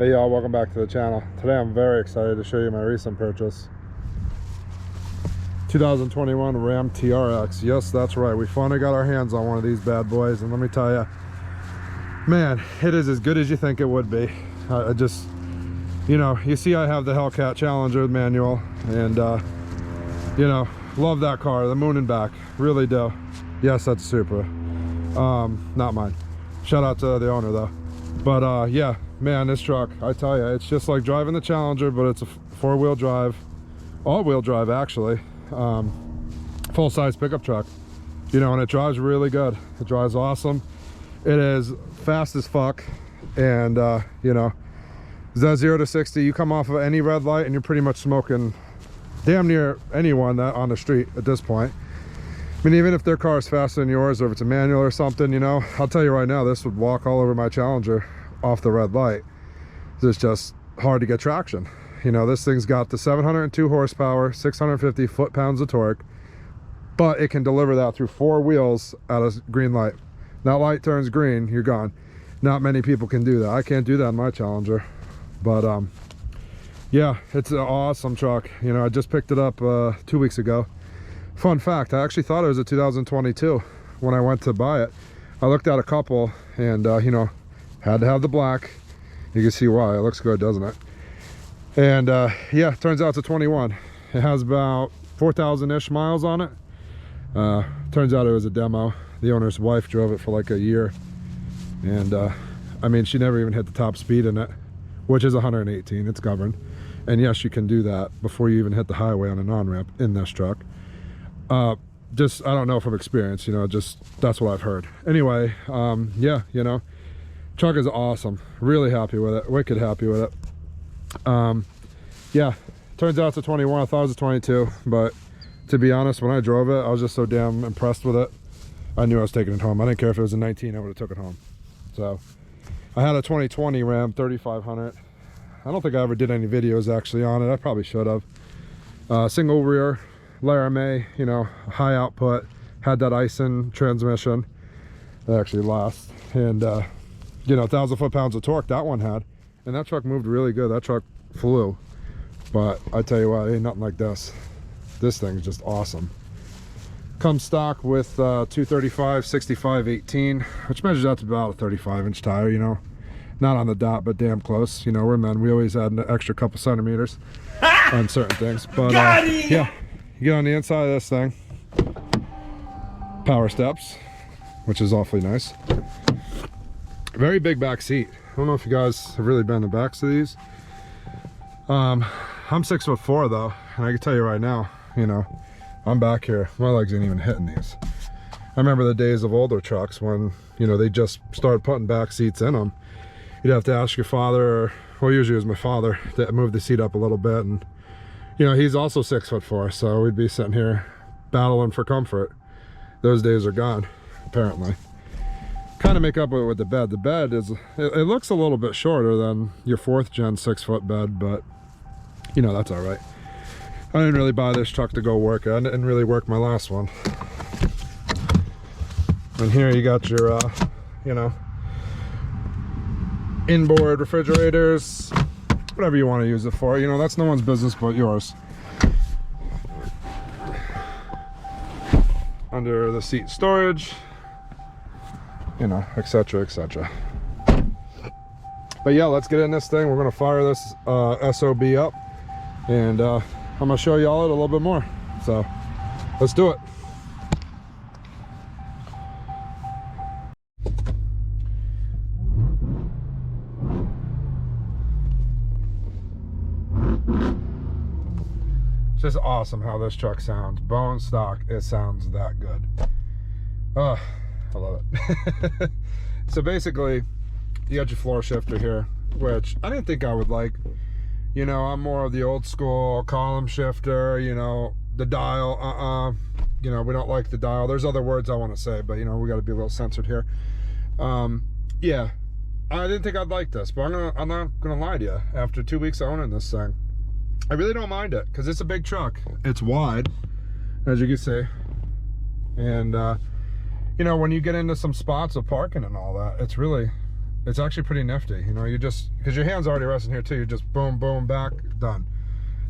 Hey y'all, welcome back to the channel. Today I'm very excited to show you my recent purchase. 2021 Ram TRX. Yes, that's right. We finally got our hands on one of these bad boys, and let me tell you, man, it is as good as you think it would be. I just, you know, you see I have the Hellcat Challenger manual, and you know, love that car, the moon and back, really do. Yes, that's Supra, not mine. Shout out to the owner though. But yeah, man, this truck, I tell you, it's just like driving the Challenger, but it's a four-wheel drive, all-wheel drive actually, full-size pickup truck, you know, and it drives really good. It drives awesome. It is fast as fuck, and you know, that 0 to 60, you come off of any red light and you're pretty much smoking damn near anyone that on the street at this point. I mean, even if their car is faster than yours, or if it's a manual or something, you know, I'll tell you right now, this would walk all over my Challenger off the red light. It's just hard to get traction. You know, this thing's got the 702 horsepower, 650 foot-pounds of torque, but it can deliver that through four wheels at a green light. That light turns green, you're gone. Not many people can do that. I can't do that in my Challenger. But yeah, it's an awesome truck. You know, I just picked it up 2 weeks ago. Fun fact, I actually thought it was a 2022 when I went to buy it. I looked at a couple, and you know, had to have the black. You can see why. It looks good, doesn't it? And yeah, turns out it's a 21. It has about 4,000-ish miles on it. Turns out it was a demo. The owner's wife drove it for like a year, and I mean, she never even hit the top speed in it, which is 118. It's governed, and yes, you can do that before you even hit the highway on an on-ramp in this truck. Just, I don't know from experience, you know, just that's what I've heard. Anyway, yeah, you know, truck is awesome. Really happy with it. Wicked happy with it. Yeah, turns out it's a 21. I thought it was a 22, but to be honest, when I drove it, I was just so damn impressed with it. I knew I was taking it home. I didn't care if it was a 19, I would have took it home. So I had a 2020 Ram 3500. I don't think I ever did any videos actually on it. I probably should have. Single rear Laramie, you know, high output, had that Ison transmission that actually lasts, and you know, 1,000 foot-pounds of torque that one had, and that truck moved really good. That truck flew. But I tell you what, ain't nothing like this. This thing's just awesome. Comes stock with 235 65 18, which measures out to about a 35-inch tire, you know, not on the dot, but damn close. You know, we're men, we always add an extra couple centimeters on certain things. But yeah, you get on the inside of this thing, power steps, which is awfully nice. Very big back seat. I don't know if you guys have really been in the backs of these. I'm 6'4" though, and I can tell you right now, you know, I'm back here, my legs ain't even hitting these. I remember the days of older trucks when, you know, they just started putting back seats in them. You'd have to ask your father, or, well, usually it was my father, to move the seat up a little bit, and you know, he's also 6'4", so we'd be sitting here battling for comfort. Those days are gone, apparently. Kind of make up with the bed. The bed is, it looks a little bit shorter than your 4th gen 6-foot bed, but you know, that's all right. I didn't really buy this truck to go work. I didn't really work my last one. And here you got your, you know, inboard refrigerators, whatever you want to use it for. You know, that's no one's business but yours. Under the seat storage, you know, etc, etc. But yeah, let's get in this thing. We're gonna fire this SOB up, and I'm gonna show y'all it a little bit more. So let's do it. It's just awesome how this truck sounds. Bone stock, it sounds that good. Oh, I love it. So basically, you got your floor shifter here, which I didn't think I would like. You know, I'm more of the old school column shifter, you know, the dial, you know, we don't like the dial. There's other words I want to say, but you know, we got to be a little censored here. Yeah, I didn't think I'd like this, but I'm not gonna lie to you. After 2 weeks owning this thing, I really don't mind it, because it's a big truck. It's wide, as you can see, and you know, when you get into some spots of parking and all that, it's really it's actually pretty nifty. You know, you just, because your hand's already resting here too, you just boom, boom, back, done.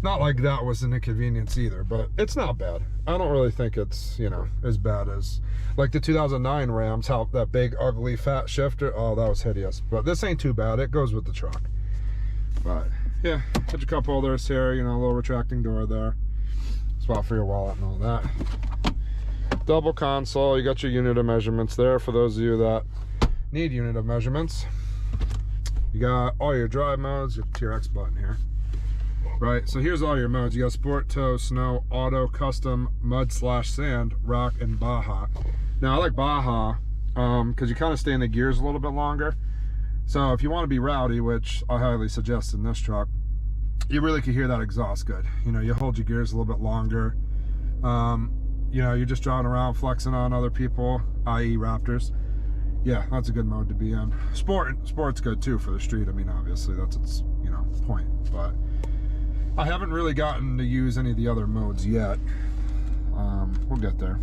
Not like that was an inconvenience either, but it's not bad. I don't really think it's, you know, as bad as like the 2009 Rams, how that big, ugly, fat shifter. Oh, that was hideous. But this ain't too bad. It goes with the truck. But yeah, got your cup holders here, you know, a little retracting door there. Spot for your wallet and all that. Double console. You got your unit of measurements there for those of you that need unit of measurements. You got all your drive modes, your TRX button here. Right, so here's all your modes. You got sport, tow, snow, auto, custom, mud / sand, rock, and Baja. Now I like Baja because you kind of stay in the gears a little bit longer. So if you want to be rowdy, which I highly suggest in this truck, you really can hear that exhaust good. You know, you hold your gears a little bit longer. You know, you're just driving around flexing on other people, i.e. Raptors. Yeah, that's a good mode to be in. Sport's good too for the street. I mean, obviously that's its, you know, point, but I haven't really gotten to use any of the other modes yet. We'll get there.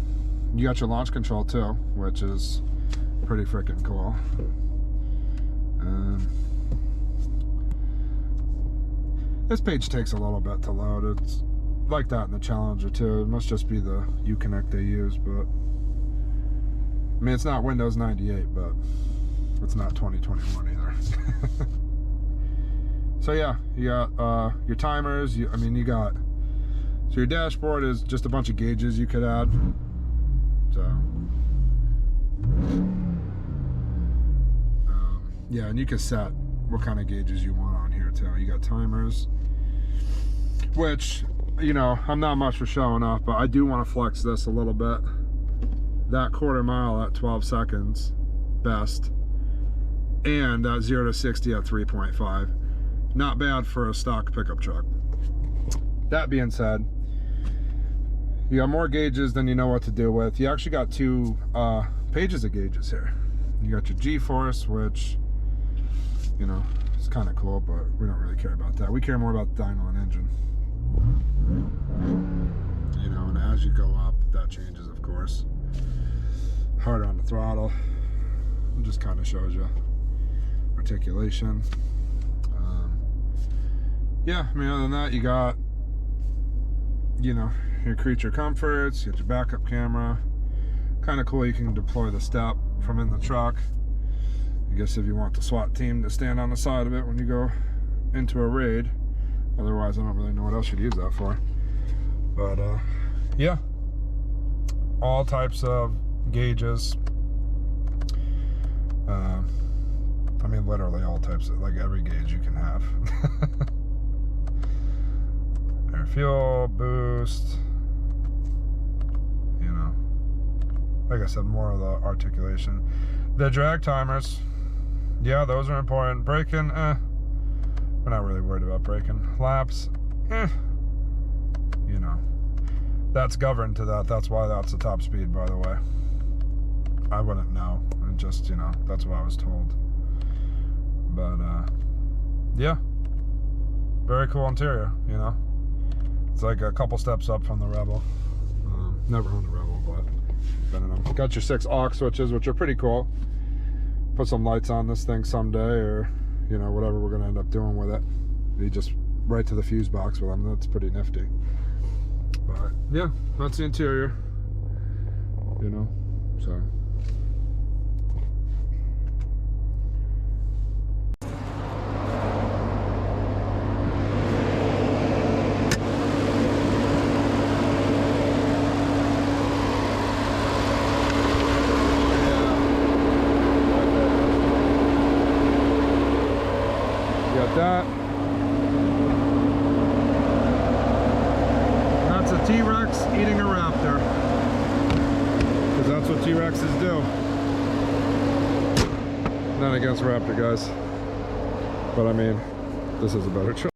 You got your launch control too, which is pretty freaking cool. This page takes a little bit to load. It's like that in the Challenger too. It must just be the Uconnect they use, but I mean, it's not Windows 98, but it's not 2021 either. So yeah, you got your timers. I mean, you got, so your dashboard is just a bunch of gauges you could add. So yeah, and you can set what kind of gauges you want on here too. You got timers, which, you know, I'm not much for showing off, but I do want to flex this a little bit. That quarter mile at 12 seconds best, and that 0 to 60 at 3.5. Not bad for a stock pickup truck. That being said, you got more gauges than you know what to do with. You actually got 2 pages of gauges here. You got your G-force, which, you know, it's kind of cool, but we don't really care about that. We care more about the dyno and engine. You know, and as you go up, that changes, of course. Harder on the throttle. It just kind of shows you articulation. Yeah, I mean, other than that, you got, you know, your creature comforts, you got your backup camera. Kind of cool, you can deploy the step from in the truck. I guess if you want the SWAT team to stand on the side of it when you go into a raid. Otherwise, I don't really know what else you'd use that for. But, yeah. All types of gauges. I mean, literally all types of, like every gauge you can have. Air fuel, boost, you know, like I said, more of the articulation. The drag timers, yeah, those are important. Braking, we're not really worried about braking. Laps, you know, that's governed to that. That's why that's the top speed, by the way. I wouldn't know, and just, you know, that's what I was told. But yeah, very cool interior, you know. It's like a couple steps up from the Rebel. Never owned a Rebel, but been in them. Got your 6 aux switches, which are pretty cool. Put some lights on this thing someday, or, you know, whatever we're gonna end up doing with it. You just right to the fuse box with them. That's pretty nifty. But yeah, that's the interior, you know, so. That. That's a T-Rex eating a Raptor, because that's what T-Rexes do. Not against Raptor, guys, but I mean, this is a better truck.